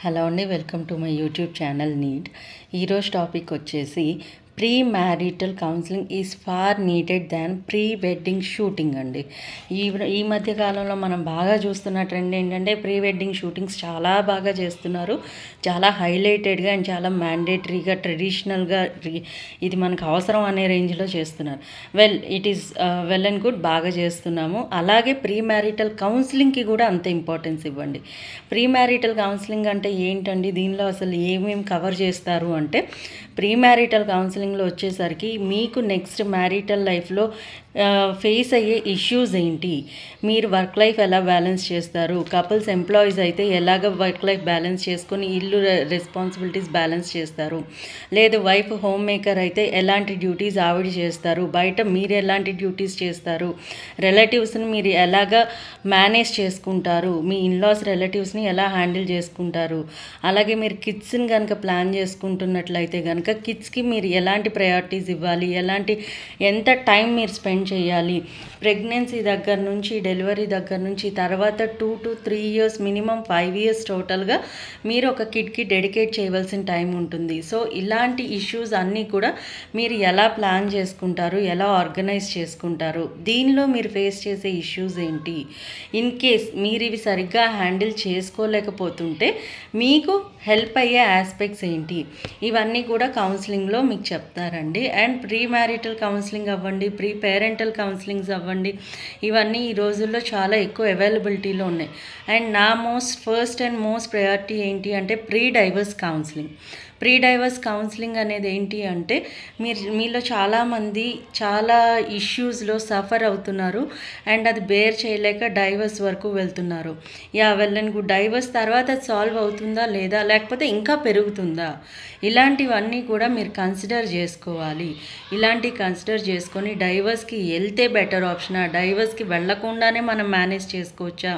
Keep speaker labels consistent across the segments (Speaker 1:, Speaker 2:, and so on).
Speaker 1: Hello అండి, welcome to my YouTube channel need. ఈరోజు topic వచ్చేసి premarital counselling is far needed than pre wedding shooting అండి. ఈ మధ్య కాలంలో మనం బాగా చూస్తున్న ట్రెండ్ ఏంటంటే ప్రీ వెడ్డింగ్ షూటింగ్స్ చాలా బాగా చేస్తున్నారు. చాలా హైలైటెడ్గా అండ్ చాలా మ్యాండేటరీగా ట్రెడిషనల్గా ఇది మనకు అవసరం అనే రేంజ్లో చేస్తున్నారు. It is well and good, బాగా చేస్తున్నాము. అలాగే ప్రీ మ్యారిటల్ కౌన్సిలింగ్కి కూడా అంత ఇంపార్టెన్స్ ఇవ్వండి. ప్రీ మ్యారిటల్ కౌన్సిలింగ్ అంటే ఏంటండి, దీనిలో అసలు ఏమేమి కవర్ చేస్తారు అంటే, ప్రీ మ్యారిటల్ కౌన్సిలింగ్లో వచ్చేసరికి మీకు నెక్స్ట్ మ్యారిటల్ లైఫ్లో ఫేస్ అయ్యే ఇష్యూస్ ఏంటి, మీరు వర్క్ లైఫ్ ఎలా బ్యాలెన్స్ చేస్తారు, కపుల్స్ ఎంప్లాయీస్ అయితే ఎలాగ వర్క్ లైఫ్ బ్యాలెన్స్ చేసుకొని ఇల్లు రెస్పాన్సిబిలిటీస్ బ్యాలెన్స్ చేస్తారు, లేదు వైఫ్ హోమ్ మేకర్ అయితే ఎలాంటి డ్యూటీస్ ఆవిడ చేస్తారు, బయట మీరు ఎలాంటి డ్యూటీస్ చేస్తారు, రిలేటివ్స్ని మీరు ఎలాగ మేనేజ్ చేసుకుంటారు, మీ ఇన్లాస్ రిలేటివ్స్ని ఎలా హ్యాండిల్ చేసుకుంటారు, అలాగే మీరు కిడ్స్ని కనుక ప్లాన్ చేసుకుంటున్నట్లయితే కనుక కిడ్స్కి మీరు ఎలాంటి ప్రయారిటీస్ ఇవ్వాలి, ఎంత టైం మీరు స్పెండ్ చేయాలి, ప్రెగ్నెన్సీ దగ్గర నుంచి డెలివరీ దగ్గర నుంచి తర్వాత 2 to 3 years మినిమం 5 years టోటల్గా మీరు ఒక కిడ్కి డెడికేట్ చేయవలసిన టైం ఉంటుంది. సో ఇలాంటి ఇష్యూస్ అన్నీ కూడా మీరు ఎలా ప్లాన్ చేసుకుంటారు, ఎలా ఆర్గనైజ్ చేసుకుంటారు, దీనిలో మీరు ఫేస్ చేసే ఇష్యూస్ ఏంటి, ఇన్ కేస్ మీరు ఇవి సరిగ్గా హ్యాండిల్ చేసుకోలేకపోతుంటే మీకు హెల్ప్ అయ్యే ఆస్పెక్ట్స్ ఏంటి, ఇవన్నీ కూడా కౌన్సిలింగ్లో మీకు చెప్తారండి. అండ్ ప్రీ మ్యారిటల్ కౌన్సిలింగ్ అవ్వండి, ప్రీ పేరెంటల్ కౌన్సిలింగ్స్ అవ్వండి, ఇవన్నీ ఈ రోజుల్లో చాలా ఎక్కువ అవైలబిలిటీలో ఉన్నాయి. అండ్ నా ఫస్ట్ అండ్ మోస్ట్ ప్రయారిటీ ఏంటి అంటే pre divorce counselling. Pre divorce counselling అనేది ఏంటి అంటే, మీలో చాలామంది చాలా ఇష్యూస్లో సఫర్ అవుతున్నారు అండ్ అది బేర్ చేయలేక డైవర్స్ వరకు వెళ్తున్నారు. వెళ్ళను డైవర్స్ తర్వాత అది సాల్వ్ అవుతుందా లేదా, లేకపోతే ఇంకా పెరుగుతుందా, ఇలాంటివన్నీ కూడా మీరు కన్సిడర్ చేసుకోవాలి. ఇలాంటివి కన్సిడర్ చేసుకొని డైవర్స్కి వెళ్తే బెటర్ ఆప్షనా, డైవర్స్కి వెళ్ళకుండానే మనం మేనేజ్ చేసుకోవచ్చా,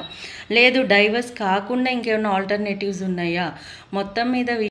Speaker 1: లేదు డైవర్స్ కాకుండా ఇంకేమైనా ఆల్టర్నేటివ్స్ ఉన్నాయా, మొత్తం మీద